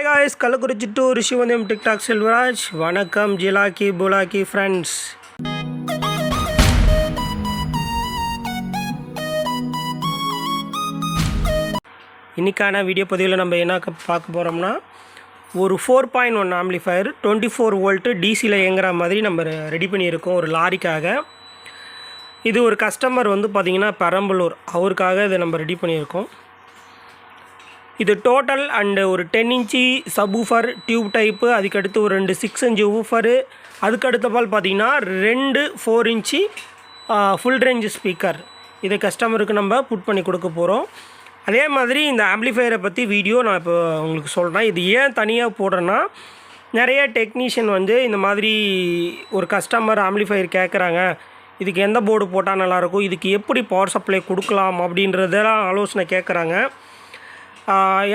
guys, Kalakurchi to Rishivanam TikTok Silvaraj. Vanakkam Jilaki Bulaki friends. இன்னைக்கான video பதிவில் நம்ம என்ன பார்க்க போகிறோம்னா ஒரு 4.1 ஆம்பிளிஃபயர் 24 வோல்ட் டிசியில் இயங்குற மாதிரி நம்ம ரெடி பண்ணியிருக்கோம் ஒரு லாரிக்காக. இது ஒரு கஸ்டமர் வந்து பார்த்திங்கன்னா பெரம்பலூர், அவருக்காக இதை நம்ம ரெடி பண்ணியிருக்கோம். இது டோட்டல் அண்டு ஒரு 10 இன்ச்சி சப்வூஃபர் டியூப் டைப்பு, அதுக்கடுத்து ஒரு 2 6 இன்ச்சு ஊஃபரு, அதுக்கடுத்த பால் பார்த்திங்கன்னா 2 4 இன்ச்சி ஃபுல் ரேஞ்ச் ஸ்பீக்கர். இதை கஸ்டமருக்கு நம்ம புட் பண்ணி கொடுக்க போகிறோம். அதே மாதிரி இந்த ஆம்பிளிஃபையரை பற்றி வீடியோ நான் இப்போ உங்களுக்கு சொல்கிறேன். இது ஏன் தனியாக போடுறேன்னா, நிறைய டெக்னீஷியன் வந்து இந்த மாதிரி ஒரு கஸ்டமர் ஆம்பிளிஃபையர் கேட்குறாங்க, இதுக்கு எந்த போர்டு போட்டால் நல்லாயிருக்கும், இதுக்கு எப்படி பவர் சப்ளை கொடுக்கலாம் அப்படின்றதெல்லாம் ஆலோசனை கேட்குறாங்க.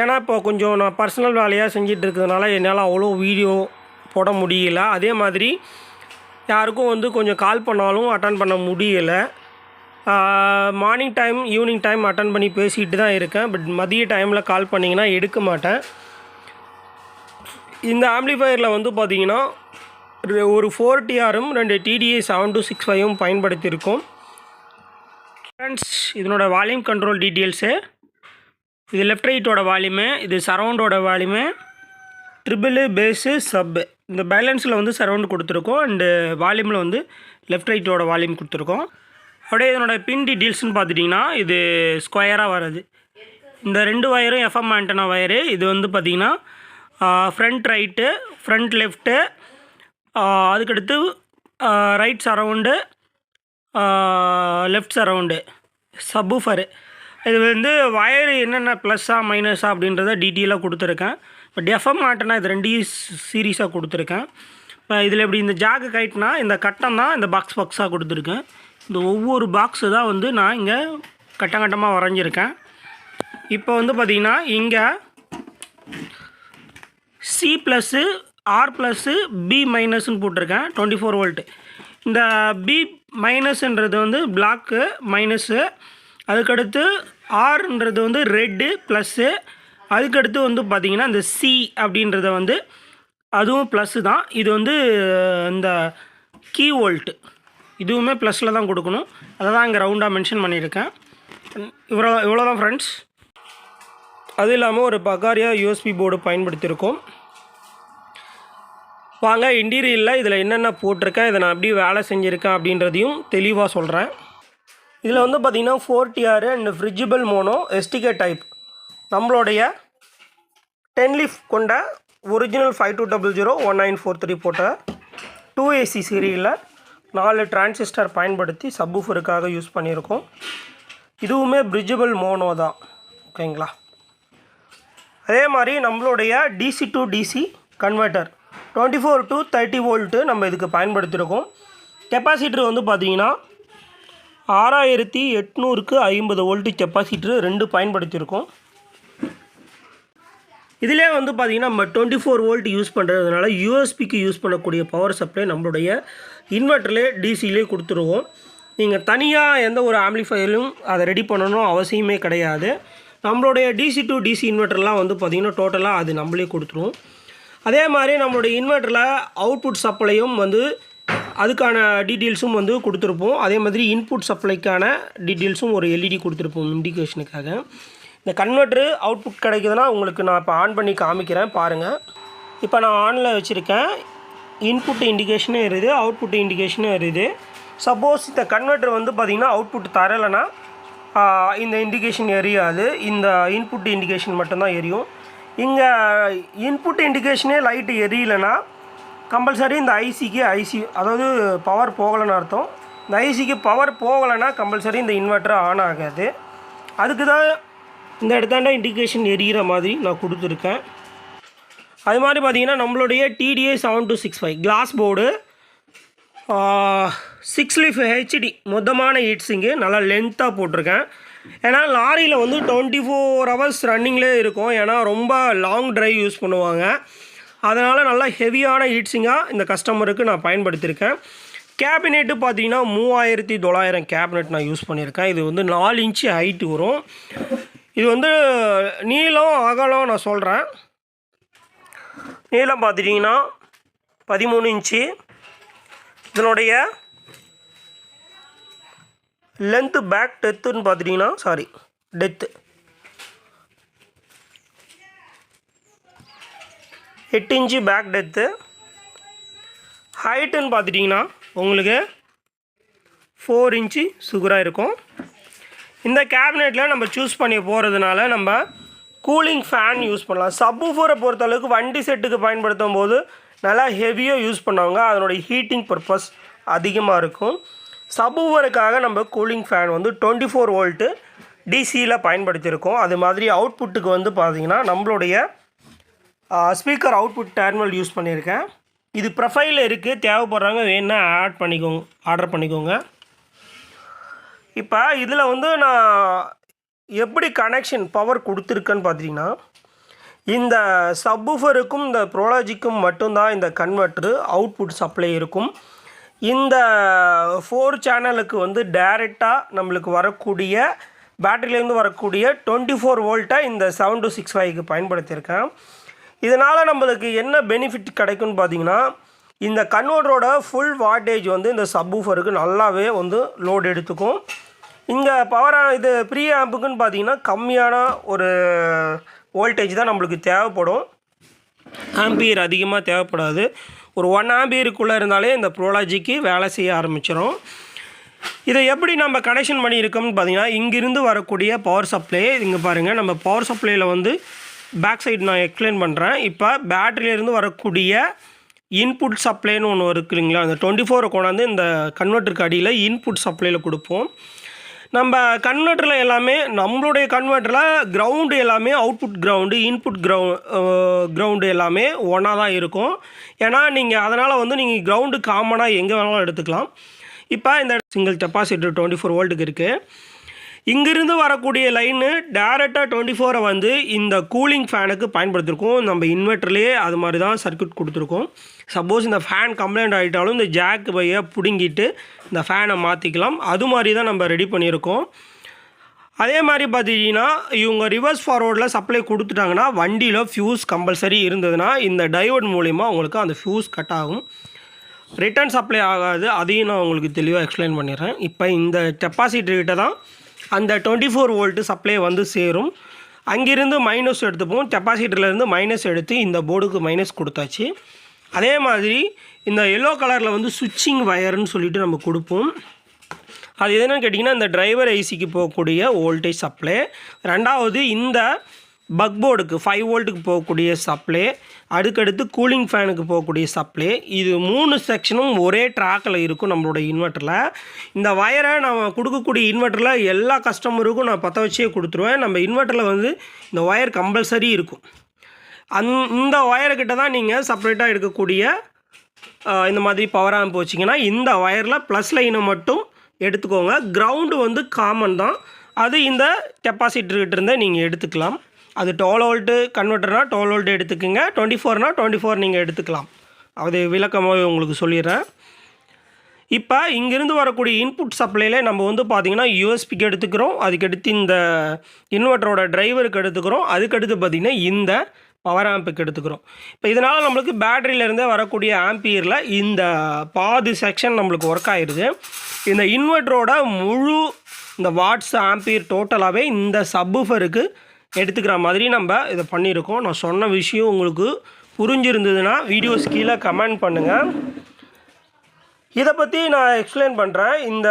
ஏன்னா இப்போ கொஞ்சம் நான் பர்சனல் வேலையாக செஞ்சிட்டு இருக்கிறதுனால என்னால் அவ்வளோ வீடியோ போட முடியல. அதே மாதிரி யாருக்கும் வந்து கொஞ்சம் கால் பண்ணாலும் அட்டன் பண்ண முடியலை. Morning time evening time attend பண்ணி பேசிகிட்டு தான் இருக்கேன். பட் மதிய டைமில் கால் பண்ணிங்கன்னா எடுக்க மாட்டேன். இந்த ஆம்பிளிஃபையரில் வந்து பார்த்திங்கன்னா ஒரு 4TRம் 2 TDI 7265ம் பயன்படுத்தியிருக்கோம். ஃப்ரெண்ட்ஸ், இதனோட வால்யூம் கண்ட்ரோல் டீட்டெயில்ஸு, இது லெஃப்ட் ரைட்டோட வால்யூமு, இது சரவுண்டோட வால்யூமு, ட்ரிபிள் பேஸு சப்பு. இந்த பேலன்ஸில் வந்து சரவுண்டு கொடுத்துருக்கோம் அண்டு வால்யூமில் வந்து லெஃப்ட் ரைட்டோட வால்யூம் கொடுத்துருக்கோம். அப்படியே இதனோட பின் டீட்டெயில்ஸ்னு பார்த்துட்டிங்கன்னா இது ஸ்கொயராக வருது. இந்த 2 வயரும் எஃப்எம் ஆண்டனா வயரு. இது வந்து பார்த்திங்கன்னா ஃப்ரண்ட் ரைட்டு, ஃப்ரண்ட் லெஃப்ட்டு, அதுக்கடுத்து right surround, left surround, subwoofer. இது வந்து வயரு என்னென்ன ப்ளஸ்ஸா மைனஸா அப்படின்றத டீட்டெயிலாக கொடுத்துருக்கேன். பட் எஃப்எம் ஆண்டனா இது 2 சீரீஸாக கொடுத்துருக்கேன். இதில் எப்படி இந்த ஜாக்கு கைட்னா இந்த கட்டம் தான் இந்த பாக்ஸாக கொடுத்துருக்கேன். இந்த ஒவ்வொரு பாக்ஸு தான் வந்து நான் இங்கே கட்டமாக வரைஞ்சிருக்கேன். இப்போ வந்து பார்த்திங்கன்னா இங்கே C plus R plus P மைனஸ்ன்னு போட்டிருக்கேன் 24 வோல்ட்டு. இந்த பி மைனஸ்ன்றது வந்து பிளாக்கு மைனஸு, அதுக்கடுத்து ஆர்ன்றது வந்து ரெட்டு ப்ளஸ்ஸு, அதுக்கடுத்து வந்து பார்த்திங்கன்னா இந்த சி அப்படின்றத வந்து அதுவும் ப்ளஸ்ஸு தான். இது வந்து இந்த கீ வோல்ட்டு, இதுவுமே ப்ளஸில் தான் கொடுக்கணும். அதை தான் இங்கே ரவுண்டாக மென்ஷன் பண்ணியிருக்கேன். இவ்வளோ தான் ஃப்ரெண்ட்ஸ். அது இல்லாமல் ஒரு பகாரியா யூஎஸ்பி போர்டு பயன்படுத்தியிருக்கோம். வாங்க இன்டீரியரில் இதில் என்னென்ன போட்டிருக்கேன், இதை நான் எப்படி வேலை செஞ்சுருக்கேன் அப்படின்றதையும் தெளிவாக சொல்கிறேன். இதில் வந்து பார்த்திங்கன்னா 4TR அண்ட் ஃப்ரிட்ஜிபிள் மோனோ எஸ்டிகே டைப், நம்மளுடைய 10 லீஃப் கொண்ட ஒரிஜினல் 52001943 போட்ட 2AC சீரியலில் 4 டிரான்சிஸ்டர் பயன்படுத்தி சப்வூஃபருக்காக யூஸ் பண்ணியிருக்கோம். இதுவுமே பிரிட்ஜபிள் மோனோ தான், ஓகேங்களா. அதே மாதிரி நம்மளுடைய DC to DC converter 24 to 30 volt நம்ம இதுக்கு பயன்படுத்தியிருக்கோம். கெப்பாசிட்டர் வந்து பார்த்திங்கன்னா 6800க்கு 50 வோல்ட்டு கெப்பாசிட்டர் 2 பயன்படுத்தியிருக்கோம். இதிலே வந்து பார்த்திங்கன்னா நம்ம 24 வோல்ட் யூஸ் பண்ணுறதுனால யூஎஸ்பிக்கு யூஸ் பண்ணக்கூடிய பவர் சப்ளை நம்மளுடைய இன்வெர்ட்டர்லேயே டிசிலே கொடுத்துருவோம். நீங்கள் தனியாக எந்த ஒரு ஆம்பிளிஃபையரும் அதை ரெடி பண்ணணும் அவசியமே கிடையாது. நம்மளுடைய DC to DC இன்வெர்ட்டர்லாம் வந்து பார்த்திங்கன்னா டோட்டலாக அது நம்மளே கொடுத்துருவோம். அதே மாதிரி நம்மளுடைய இன்வெர்ட்டரில் அவுட்புட் சப்ளையும் வந்து அதுக்கான டீட்டெயில்ஸும் வந்து கொடுத்துருப்போம். அதே மாதிரி இன்புட் சப்ளைக்கான டீட்டெயில்ஸும் ஒரு LED கொடுத்துருப்போம் இண்டிகேஷனுக்காக. இந்த கன்வெர்ட்ரு அவுட்புட் கிடைக்குதுன்னா உங்களுக்கு நான் இப்போ ஆன் பண்ணி காமிக்கிறேன் பாருங்கள். இப்போ நான் ஆனில் வச்சுருக்கேன். இன்புட் இண்டிகேஷனும் இருக்குது, அவுட்புட் இண்டிகேஷனும் இருக்குது. சப்போஸ் இந்த கன்வெர்ட்ரு வந்து பார்த்திங்கன்னா அவுட்புட் தரலைன்னா இந்த இண்டிகேஷன் எரியாது, இந்த இன்புட் இண்டிகேஷன் மட்டும்தான் எரியும். இங்கே இன்புட் இண்டிகேஷனே லைட்டு எரியலைன்னா கம்பல்சரி இந்த ஐசி அதாவது பவர் போகலைன்னு அர்த்தம். இந்த ஐசிக்கு பவர் போகலைன்னா கம்பல்சரி இந்த இன்வெர்ட்டர் ஆன் ஆகாது. அதுக்கு தான் இந்த இடத்தாண்ட இண்டிகேஷன் எரிகிற மாதிரி நான் கொடுத்துருக்கேன். அது மாதிரி பார்த்திங்கன்னா நம்மளுடைய TDI 7265 class board 6 leaf HD மொத்தமான ஹீட்ஸிங்கு நல்லா லென்த்தாக போட்டிருக்கேன். ஏன்னா லாரியில் வந்து 24 ஹவர்ஸ் ரன்னிங்லேயே இருக்கும். ஏன்னா ரொம்ப லாங் ட்ரைவ் யூஸ் பண்ணுவாங்க. அதனால் நல்லா ஹெவியான ஹீட்ஸிங்காக இந்த கஸ்டமருக்கு நான் பயன்படுத்தியிருக்கேன். கேபினெட்டு பார்த்திங்கன்னா 3900 கேபினெட் நான் யூஸ் பண்ணியிருக்கேன். இது வந்து 4 இன்ச்சு ஹைட்டு வரும். இது வந்து நீளம் அகலம் நான் சொல்கிறேன். நீளம் பார்த்துட்டிங்கன்னா 13 இன்ச்சு. இதனுடைய லென்த்து பேக் டெத்துன்னு பார்த்துட்டிங்கன்னா டெத்து 8 இன்ச்சு பேக் டெத்து. ஹைட்டுன்னு பார்த்துட்டிங்கன்னா உங்களுக்கு 4 இன்ச்சு சுகராக இருக்கும். இந்த கேபினெட்டில் நம்ம சூஸ் பண்ணி போகிறதுனால நம்ம கூலிங் ஃபேன் யூஸ் பண்ணலாம். சப்வூஃபரை பொறுத்தளவுக்கு வண்டி செட்டுக்கு பயன்படுத்தும் போது நல்லா ஹெவியாக யூஸ் பண்ணுவாங்க, அதனுடைய ஹீட்டிங் பர்பஸ் அதிகமாக இருக்கும். சப்வூஃபருக்காக நம்ம கூலிங் ஃபேன் வந்து 24 வோல்ட்டு டிசியில் பயன்படுத்தியிருக்கோம். அது மாதிரி அவுட்புட்டுக்கு வந்து பார்த்திங்கன்னா நம்மளுடைய ஸ்பீக்கர் அவுட்புட் டெர்மினல் யூஸ் பண்ணியிருக்கேன். இது ப்ரொஃபைலில் இருக்குது, தேவைப்படுறவங்க வேணுன்னா ஆர்டர் பண்ணிக்கோங்க. இப்போ இதில் வந்து நான் எப்படி கனெக்ஷன் பவர் கொடுத்துருக்கேன்னு பார்த்திங்கன்னா, இந்த சப்வூஃபருக்கும் இந்த ப்ரோலாஜிக்கும் மட்டும்தான் இந்த கன்வெர்ட்ரு அவுட்புட் சப்ளை இருக்கும். இந்த 4 சேனலுக்கு வந்து டைரெக்டாக நம்மளுக்கு வரக்கூடிய பேட்டரியிலேருந்து வரக்கூடிய 24 வோல்ட்டை இந்த 7265க்கு பயன்படுத்தியிருக்கேன். இதனால் நம்மளுக்கு என்ன பெனிஃபிட் கிடைக்கும்னு பார்த்திங்கன்னா, இந்த கன்வெர்ட்டரோட ஃபுல் வாட்டேஜ் வந்து இந்த சப்வூஃபருக்கு நல்லாவே வந்து லோடு எடுத்துக்கும். இங்கே இது ப்ரீ ஆம்புக்குன்னு பார்த்திங்கன்னா கம்மியான ஒரு வோல்டேஜ் தான் நம்மளுக்கு தேவைப்படும். ஆம்பியர் அதிகமாக தேவைப்படாது. ஒரு 1 ஆம்பியருக்குள்ளே இருந்தாலே இந்த ப்ரோலாஜிக்கு வேலை செய்ய ஆரம்பிச்சிடும். இதை எப்படி நம்ம கனெக்ஷன் பண்ணியிருக்கோம்னு பார்த்திங்கன்னா, இங்கிருந்து வரக்கூடிய பவர் சப்ளை இங்கே பாருங்கள். நம்ம பவர் சப்ளையில் வந்து பேக் சைடு நான் எக்ஸ்பிளைன் பண்ணுறேன். இப்போ பேட்டரியிலேருந்து வரக்கூடிய இன்புட் சப்ளைன்னு ஒன்று இருக்குதுங்களா, அந்த 24 கொண்டாந்து இந்த கன்வெர்ட்டருக்கு அடியில் இன்புட் சப்ளையில் கொடுப்போம். நம்ம கன்வெர்ட்டரில் எல்லாமே நம்மளுடைய கன்வெர்ட்டரில் கிரவுண்டு எல்லாமே அவுட்புட் கிரவுண்டு இன்புட் கிரவுண்டு எல்லாமே ஒன்றா தான் இருக்கும். ஏன்னா நீங்கள் அதனால் வந்து நீங்கள் கிரவுண்டு காமனாக எங்கே வேணாலும் எடுத்துக்கலாம். இப்போ இந்த சிங்கிள் கெப்பாசிட்டர் 24 வோல்ட்டுக்கு இருக்குது. இங்கிருந்து வரக்கூடிய லைனு டேரெக்டாக 24 வந்து இந்த கூலிங் ஃபேனுக்கு பயன்படுத்தியிருக்கோம். நம்ம இன்வெர்ட்டர்லேயே அது மாதிரி தான் சர்க்யூட் கொடுத்துருக்கோம். சப்போஸ் இந்த ஃபேன் கம்ப்ளைண்ட் ஆகிட்டாலும் இந்த ஜாக் பையை பிடுங்கிட்டு இந்த ஃபேனை மாற்றிக்கலாம். அது மாதிரி தான் நம்ம ரெடி பண்ணியிருக்கோம். அதே மாதிரி பார்த்திங்கன்னா, இவங்க ரிவர்ஸ் ஃபார்வர்டில் சப்ளை கொடுத்துட்டாங்கன்னா வண்டியில் ஃபியூஸ் கம்பல்சரி இருந்ததுன்னா இந்த டையோட் மூலிமா உங்களுக்கு அந்த ஃபியூஸ் கட் ஆகும். ரிட்டர்ன் சப்ளை ஆகாது. அதையும் நான் உங்களுக்கு தெளிவாக எக்ஸ்பிளைன் பண்ணிடுறேன். இப்போ இந்த கெப்பாசிட்டர்கிட்ட தான் அந்த 24 வோல்ட்டு சப்ளை வந்து சேரும். அங்கிருந்து மைனஸ் எடுத்துப்போம். கெப்பாசிட்டர்லேருந்து மைனஸ் எடுத்து இந்த போர்டுக்கு மைனஸ் கொடுத்தாச்சு. அதே மாதிரி இந்த எல்லோ கலரில் வந்து சுவிட்சிங் வயர்னு சொல்லிட்டு நம்ம கொடுப்போம். அது எதுன்னு கேட்டிங்கன்னா, இந்த டிரைவர் ஐசிக்கு போகக்கூடிய வோல்டேஜ் சப்ளை. ரெண்டாவது இந்த பக் போர்டுக்கு 5 வோல்ட்டுக்கு போகக்கூடிய சப்ளை. அதுக்கடுத்து கூலிங் ஃபேனுக்கு போகக்கூடிய சப்ளை. இது 3 செக்ஷனும் ஒரே ட்ராக்கில் இருக்கும் நம்மளோட இன்வெர்ட்டரில். இந்த வயரை நம்ம கொடுக்கக்கூடிய இன்வெர்ட்டரில் எல்லா கஸ்டமருக்கும் நான் பற்ற வச்சே கொடுத்துருவேன். நம்ம இன்வெர்ட்டரில் வந்து இந்த ஒயர் கம்பல்சரி இருக்கும். இந்த ஒயர்கிட்ட தான் நீங்கள் செப்பரேட்டாக எடுக்கக்கூடிய இந்த மாதிரி பவர் ஆம்ப் வச்சிங்கன்னா இந்த வயரில் ப்ளஸ் லைனை மட்டும் எடுத்துக்கோங்க. கிரவுண்டு வந்து காமன் தான். அது இந்த கெப்பாசிட்டர்கிட்ட இருந்தால் நீங்கள் எடுத்துக்கலாம். அது 12 வோல்ட்டு கன்வெர்ட்டர்னால் 12 வோல்ட் எடுத்துக்கோங்க. 24னா 24 நீங்கள் எடுத்துக்கலாம். அது விளக்கமாக உங்களுக்கு சொல்லிடுறேன். இப்போ இங்கேருந்து வரக்கூடிய இன்புட் சப்ளையில் நம்ம வந்து பார்த்திங்கன்னா யூஎஸ்பிக்கு எடுத்துக்கிறோம். அதுக்கடுத்து இந்த இன்வெர்ட்டரோட டிரைவருக்கு எடுத்துக்கிறோம். அதுக்கடுத்து பார்த்திங்கன்னா இந்த பவர் ஆம்புக்கு எடுத்துக்கிறோம். இப்போ இதனால் நம்மளுக்கு பேட்டரியிலேருந்தே வரக்கூடிய ஆம்பியரில் இந்த பாதி செக்ஷன் நம்மளுக்கு ஒர்க் ஆகிடுது. இந்த இன்வெர்ட்டரோட முழு இந்த வாட்ஸ் ஆம்பியர் டோட்டலாகவே இந்த சப்வூஃபருக்கு எடுத்துக்கிற மாதிரி நம்ம இதை பண்ணியிருக்கோம். நான் சொன்ன விஷயம் உங்களுக்கு புரிஞ்சிருந்ததுன்னா வீடியோஸ் கீழே கமெண்ட் பண்ணுங்கள். இதை பற்றி நான் எக்ஸ்பிளைன் பண்ணுறேன். இந்த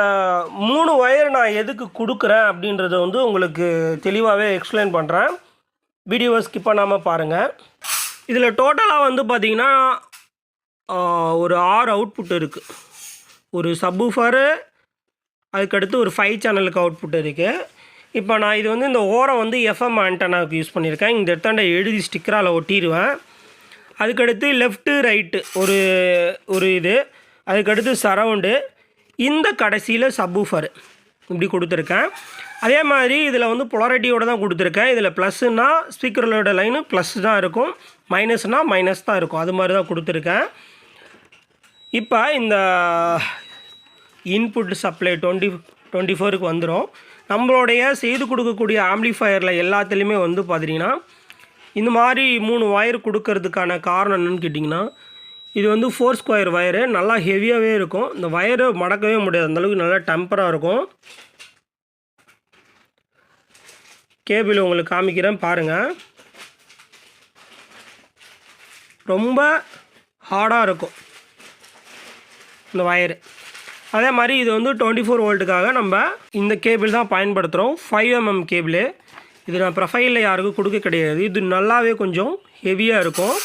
3 ஒயர் நான் எதுக்கு கொடுக்குறேன் அப்படின்றத வந்து உங்களுக்கு தெளிவாகவே எக்ஸ்பிளைன் பண்ணுறேன். வீடியோவை ஸ்கிப் பண்ணாமல் பாருங்கள். இதில் டோட்டலாக வந்து பார்த்திங்கன்னா ஒரு 6 அவுட்புட் இருக்குது. ஒரு சப்வூஃபரு, அதுக்கடுத்து ஒரு 5 சேனலுக்கு அவுட்புட் இருக்குது. இப்போ நான் இது வந்து இந்த ஓரம் வந்து எஃப்எம் ஆண்டனாவுக்கு யூஸ் பண்ணியிருக்கேன். இந்த இடத்தாண்ட எழுதி ஸ்டிக்கரால் ஒட்டிடுவேன். அதுக்கடுத்து லெஃப்ட்டு ரைட்டு ஒரு இது, அதுக்கடுத்து சரவுண்டு, இந்த கடைசியில் சப்வூஃபர் இப்படி கொடுத்துருக்கேன். அதே மாதிரி இதில் வந்து பொலாரிட்டியோடு தான் கொடுத்துருக்கேன். இதில் ப்ளஸ்ஸுன்னா ஸ்பீக்கரோட லைனு ப்ளஸ் தான் இருக்கும், மைனஸ்னால் மைனஸ் தான் இருக்கும். அது மாதிரி தான் கொடுத்துருக்கேன். இப்போ இந்த இன்புட் சப்ளை 24க்கு வந்துடும். நம்மளுடைய செய்து கொடுக்கக்கூடிய ஆம்ப்ளிஃபயரில் எல்லாத்துலேயுமே வந்து பார்த்திங்கன்னா இந்த மாதிரி 3 ஒயர் கொடுக்கறதுக்கான காரணம் என்னென்னு கேட்டிங்கன்னா, இது வந்து 4 ஸ்கொயர் ஒயரு, நல்லா ஹெவியாகவே இருக்கும். இந்த ஒயரு மடக்கவே முடியாது, அந்தளவுக்கு நல்லா டெம்பராக இருக்கும். கேபிள் உங்களுக்கு காமிக்கிறேன் பாருங்கள். ரொம்ப ஹார்டாக இருக்கும் இந்த ஒயரு. அதே மாதிரி இது வந்து 24 வோல்ட்டுக்காக நம்ம இந்த கேபிள் தான் பயன்படுத்துகிறோம். 5 mm கேபிள். இது நான் ப்ரொஃபைலில் யாருக்கும் கொடுக்க கிடையாது. இது நல்லாவே கொஞ்சம் ஹெவியாக இருக்கும்.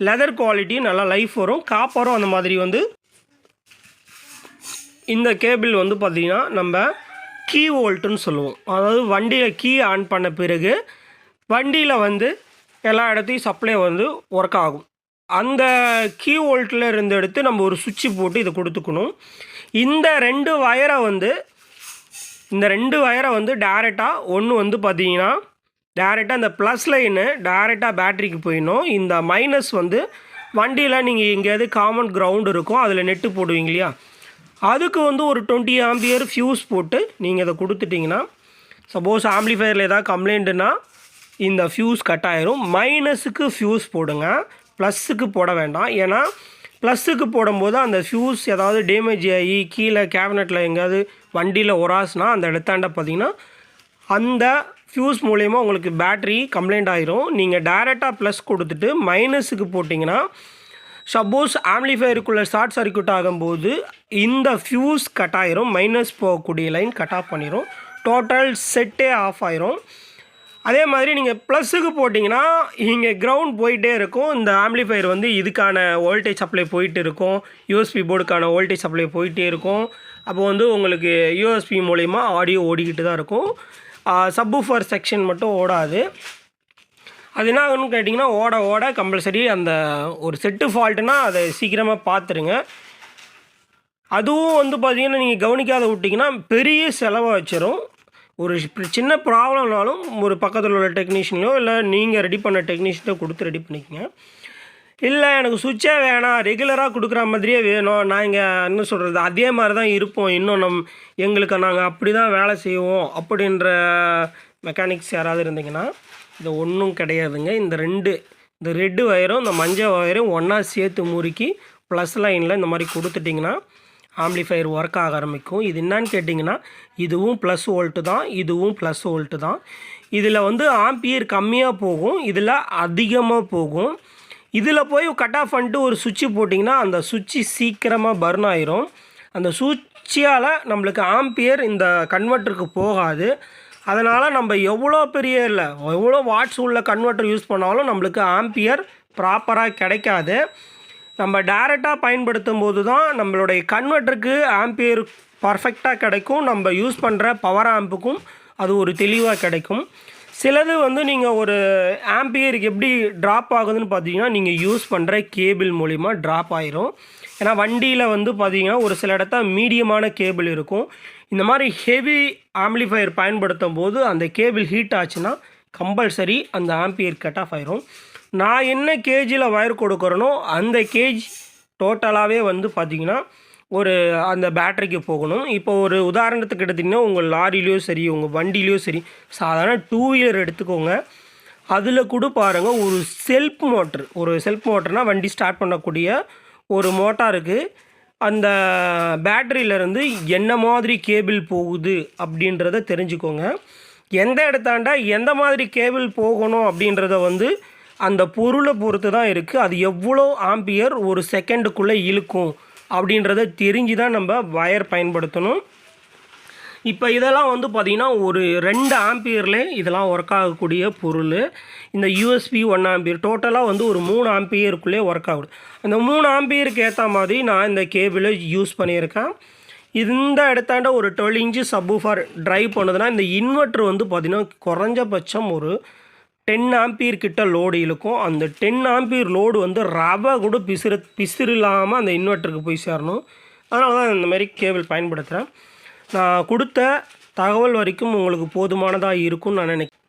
லெதர் குவாலிட்டி நல்லா லைஃப் வரும். காப்பரும் அந்த மாதிரி வந்து இந்த கேபிள் வந்து பார்த்திங்கன்னா நம்ம கீ வோல்ட்டுன்னு சொல்லுவோம். அதாவது வண்டியில் கீ ஆன் பண்ண பிறகு வண்டியில் வந்து எல்லா இடத்தையும் சப்ளை வந்து ஒர்க் ஆகும். அந்த கீ வோல்ட்டில் இருந்து எடுத்து நம்ம ஒரு சுவிட்சு போட்டு இதை கொடுத்துக்கணும். இந்த 2 வயரை வந்து டேரெக்டாக ஒன்று வந்து பார்த்திங்கன்னா டேரெக்டாக இந்த ப்ளஸ் லைனு டேரெக்டாக பேட்டரிக்கு போயிடணும். இந்த மைனஸ் வந்து வண்டியில் நீங்கள் எங்கேயாவது காமன் கிரவுண்டு இருக்கும், அதில் நெட்டு போடுவீங்க இல்லையா, அதுக்கு வந்து ஒரு 20 ஆம்பியர் ஃபியூஸ் போட்டு நீங்கள் இதை கொடுத்துட்டிங்கன்னா, சப்போஸ் ஆம்ப்ளிஃபையரில் ஏதாவது கம்ப்ளைண்ட்டுன்னா இந்த ஃபியூஸ் கட் ஆயிரும். மைனஸுக்கு ஃபியூஸ் போடுங்க, ப்ளஸ்ஸுக்கு போட வேண்டாம். ஏன்னா ப்ளஸ்ஸுக்கு போடும்போது அந்த ஃபியூஸ் ஏதாவது டேமேஜ் ஆகி கீழே கேபினெட்டில் எங்கேயாவது வண்டியில் ஒராஸ்னா அந்த இடத்தாண்ட பார்த்திங்கன்னா அந்த ஃபியூஸ் மூலயமா உங்களுக்கு பேட்ரி கம்ப்ளைண்ட் ஆகிரும். நீங்கள் டைரெக்டாக ப்ளஸ் கொடுத்துட்டு மைனஸுக்கு போட்டிங்கன்னா சப்போஸ் ஆம்ப்ளிஃபையருக்குள்ளே ஷார்ட் சர்க்யூட் ஆகும்போது இந்த ஃபியூஸ் கட் ஆகிரும். மைனஸ் போகக்கூடிய லைன் கட் ஆஃப் பண்ணிடும். டோட்டல் செட்டே ஆஃப் ஆயிரும். அதே மாதிரி நீங்கள் ப்ளஸ்ஸுக்கு போட்டிங்கன்னா இங்கே கிரவுண்ட் போயிட்டே இருக்கும். இந்த ஆம்ப்ளிஃபையர் வந்து இதுக்கான வோல்டேஜ் சப்ளை போயிட்டு இருக்கும், யூஎஸ்பி போர்டுக்கான வோல்டேஜ் சப்ளை போயிட்டே இருக்கும். அப்போ வந்து உங்களுக்கு யூஎஸ்பி மூலிமா ஆடியோ ஓடிக்கிட்டு தான் இருக்கும். சப்வூஃபர் செக்ஷன் மட்டும் ஓடாது. அது என்ன ஆகுன்னு கேட்டிங்கன்னா ஓட கம்பல்சரி அந்த ஒரு செட்டு ஃபால்ட்டுனா அதை சீக்கிரமாக பார்த்துருங்க. அதுவும் வந்து பார்த்திங்கன்னா நீங்கள் கவனிக்காத விட்டிங்கன்னா பெரிய செலவாக வச்சிடும். ஒரு சின்ன ப்ராப்ளம்னாலும் ஒரு பக்கத்தில் உள்ள டெக்னீஷியனோ இல்லை நீங்கள் ரெடி பண்ண டெக்னீஷியனோ கொடுத்து ரெடி பண்ணிக்கங்க. இல்லை எனக்கு சுவிட்சே வேணாம், ரெகுலராக கொடுக்குற மாதிரியே வேணும், நான் இங்கே என்ன சொல்கிறது அதே மாதிரி தான் இருப்போம், இன்னும் எங்களுக்கு நாங்கள் அப்படி தான் வேலை செய்வோம் அப்படின்ற மெக்கானிக்ஸ் யாராவது இருந்தீங்கன்னா இது ஒன்றும் கிடையாதுங்க. இந்த ரெட்டு ஒயரும் இந்த மஞ்சள் ஒயரும் ஒன்றா சேர்த்து முறுக்கி ப்ளஸ் லைனில் இந்த மாதிரி கொடுத்துட்டிங்கன்னா ஆம்ப்ளிஃபையர் ஒர்க் ஆக ஆரம்பிக்கும். இது என்னன்னு கேட்டிங்கன்னா இதுவும் ப்ளஸ் வோல்ட்டு தான், இதுவும் ப்ளஸ் வோல்ட்டு தான். இதில் வந்து ஆம்பியர் கம்மியாக போகும், இதில் அதிகமாக போகும். இதில் போய் கட் ஆஃப் பண்ணிட்டு ஒரு சுவிட்சு போட்டிங்கன்னா அந்த சுவிட்சு சீக்கிரமாக பர்ன் ஆயிரும். அந்த சுவிட்சியால் நம்மளுக்கு ஆம்பியர் இந்த கன்வெர்ட்டருக்கு போகாது. அதனால் நம்ம எவ்வளோ வாட்ஸ் உள்ள கன்வெர்ட்டர் யூஸ் பண்ணாலும் நம்மளுக்கு ஆம்பியர் ப்ராப்பராக கிடைக்காது. நம்ம டைரெக்டாக பயன்படுத்தும் போது தான் நம்மளுடைய கன்வெர்ட்டருக்கு ஆம்பியர் பர்ஃபெக்டாக கிடைக்கும். நம்ம யூஸ் பண்ணுற பவர் ஆம்புக்கும் அது ஒரு தெளிவாக கிடைக்கும். சிலது வந்து நீங்கள் ஒரு ஆம்பியருக்கு எப்படி ட்ராப் ஆகுதுன்னு பார்த்தீங்கன்னா நீங்கள் யூஸ் பண்ணுற கேபிள் மூலிமா ட்ராப் ஆயிரும். ஏன்னா வண்டியில் வந்து பார்த்திங்கன்னா ஒரு சில இடத்த மீடியமான கேபிள் இருக்கும். இந்த மாதிரி ஹெவி ஆம்ப்ளிஃபையர் பயன்படுத்தும் போது அந்த கேபிள் ஹீட் ஆச்சுன்னா கம்பல்சரி அந்த ஆம்பியர் கட் ஆஃப் ஆயிரும். நான் என்ன கேஜியில் ஒயர் கொடுக்குறேனோ அந்த கேஜ் டோட்டலாகவே வந்து பார்த்திங்கன்னா அந்த பேட்டரிக்கு போகணும். இப்போ ஒரு உதாரணத்துக்கு எடுத்திங்கன்னா உங்கள் லாரிலையோ சரி உங்கள் வண்டிலையோ சரி சாதாரண 2 வீலர் எடுத்துக்கோங்க. அதில் கூட பாருங்கள் ஒரு செல்ஃப் மோட்டர்னால் வண்டி ஸ்டார்ட் பண்ணக்கூடிய ஒரு மோட்டாருக்கு அந்த பேட்டரியிலேருந்து என்ன மாதிரி கேபிள் போகுது அப்படின்றத தெரிஞ்சுக்கோங்க. எந்த இடத்தாண்டா எந்த மாதிரி கேபிள் போகணும் அப்படின்றத வந்து அந்த பொருளை பொறுத்து தான் இருக்குது. அது எவ்வளோ ஆம்பியர் ஒரு செகண்டுக்குள்ளே இழுக்கும் அப்படின்றத தெரிஞ்சு தான் நம்ம வயர் பயன்படுத்தணும். இப்போ இதெல்லாம் வந்து பார்த்திங்கன்னா ஒரு 2 ஆம்பியர்லேயே இதெல்லாம் ஒர்க் ஆகக்கூடிய பொருள். இந்த யூஎஸ்பி 1 ஆம்பியர் டோட்டலாக வந்து ஒரு 3 ஆம்பியருக்குள்ளே ஒர்க் ஆகுது. அந்த 3 ஆம்பியருக்கு ஏற்ற மாதிரி நான் இந்த கேபிளை யூஸ் பண்ணியிருக்கேன். இந்த இடத்தாண்ட ஒரு 12 இன்ச்சு சப்வூஃபர் ட்ரைவ் பண்ணுதுன்னா இந்த இன்வெர்ட்ரு வந்து பார்த்திங்கன்னா குறைஞ்சபட்சம் ஒரு 10 ஆம்பியர் கிட்ட லோடு இழுக்கும். அந்த 10 ஆம்பியர் லோடு வந்து ரவை கூட பிசிறு இல்லாமல் அந்த இன்வெர்ட்டருக்கு போய் சேரணும். அதனால தான் இந்த மாதிரி கேபிள் பயன்படுத்துகிறேன். நான் கொடுத்த தகவல் வரைக்கும் உங்களுக்கு போதுமானதாக இருக்கும்னு நான் நினைக்கிறேன்.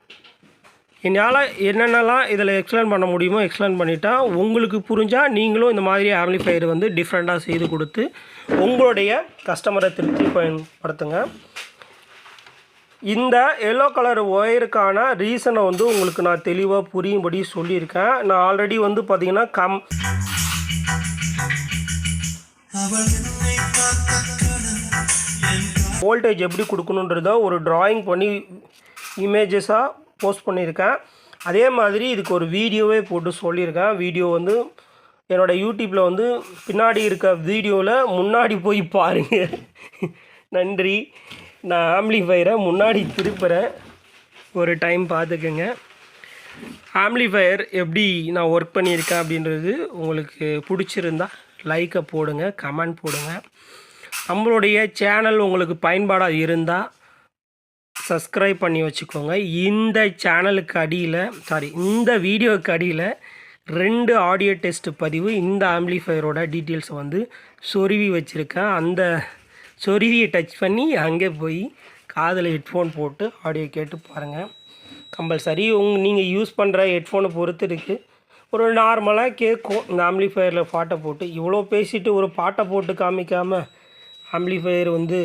என்னால் என்னென்னலாம் இதில் எக்ஸ்பிளைன் பண்ண முடியுமோ எக்ஸ்பிளைன் பண்ணிட்டேன். உங்களுக்கு புரிஞ்சால் நீங்களும் இந்த மாதிரி ஆம்ப்ளிஃபையர் வந்து டிஃப்ரெண்ட்டாக செய்து கொடுத்து உங்களுடைய கஸ்டமரை திருப்தி பயன்படுத்துங்க. இந்த எல்லோ கலர் ஒயருக்கான ரீசனை வந்து உங்களுக்கு நான் தெளிவாக புரியும்படி சொல்லியிருக்கேன். நான் ஆல்ரெடி வந்து பார்த்திங்கன்னா வோல்டேஜ் எப்படி கொடுக்கணுன்றத ஒரு டிராயிங் பண்ணி இமேஜஸாக போஸ்ட் பண்ணியிருக்கேன். அதே மாதிரி இதுக்கு ஒரு வீடியோவே போட்டு சொல்லியிருக்கேன். வீடியோ வந்து என்னோடய யூடியூப்பில் வந்து பின்னாடி இருக்க வீடியோவில் முன்னாடி போய் பாருங்கள். நன்றி. நான் ஆம்ப்ளிஃபையரை முன்னாடி திருப்புறேன், ஒரு டைம் பார்த்துக்குங்க. ஆம்ப்ளிஃபையர் எப்படி நான் ஒர்க் பண்ணியிருக்கேன் அப்படின்றது உங்களுக்கு பிடிச்சிருந்தா லைக்கை போடுங்க, கமெண்ட் போடுங்க. நம்மளுடைய சேனல் உங்களுக்கு பயன்பாடாக இருந்தால் சப்ஸ்கிரைப் பண்ணி வச்சுக்கோங்க. இந்த சேனலுக்கு அடியில் இந்த வீடியோவுக்கு அடியில் 2 ஆடியோ டெஸ்ட் பதிவு இந்த ஆம்ப்ளிஃபையரோட டீட்டெயில்ஸ் வந்து சொருவி வச்சுருக்கேன். அந்த சொருவியை டச் பண்ணி அங்கே போய் காதில் ஹெட்ஃபோன் போட்டு ஆடியோ கேட்டு பாருங்கள். கம்பல்சரி நீங்கள் யூஸ் பண்ணுற ஹெட்ஃபோனை பொறுத்து இருக்குது. ஒரு நார்மலாக கேட்கும் இந்த ஆம்ப்ளிஃபையரில் பாட்டை போட்டு. இவ்வளோ பேசிவிட்டு ஒரு பாட்டை போட்டு காமிக்காமல் ஆம்ப்ளிஃபையர் வந்து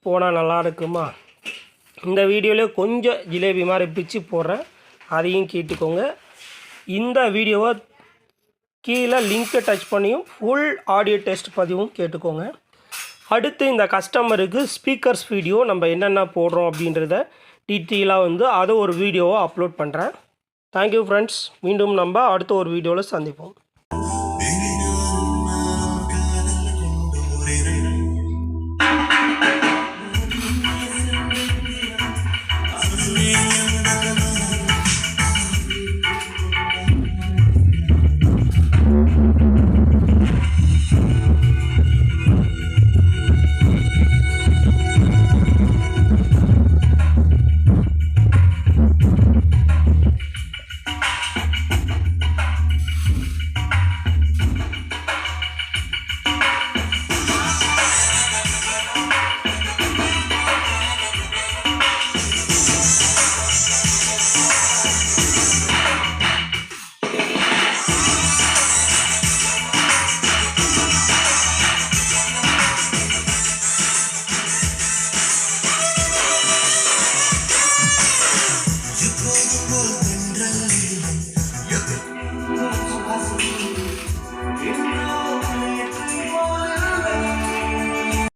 போனால் நல்லா இருக்குமா? இந்த வீடியோவில் கொஞ்சம் ஜிலேபி மாதிரி பிச்சு போடுறேன், அதையும் கேட்டுக்கோங்க. இந்த வீடியோவை கீழே லிங்க்கை டச் பண்ணியும் ஃபுல் ஆடியோ டெஸ்ட் பதிவும் கேட்டுக்கோங்க. அடுத்து இந்த கஸ்டமருக்கு ஸ்பீக்கர்ஸ் வீடியோ நம்ம என்னென்ன போடுறோம் அப்படின்றத டீட்டெயிலாக வந்து அதை ஒரு வீடியோவை அப்லோட் பண்ணுறேன். Thank you friends. மீண்டும் நம்ம அடுத்த ஒரு வீடியோவில் சந்திப்போம்.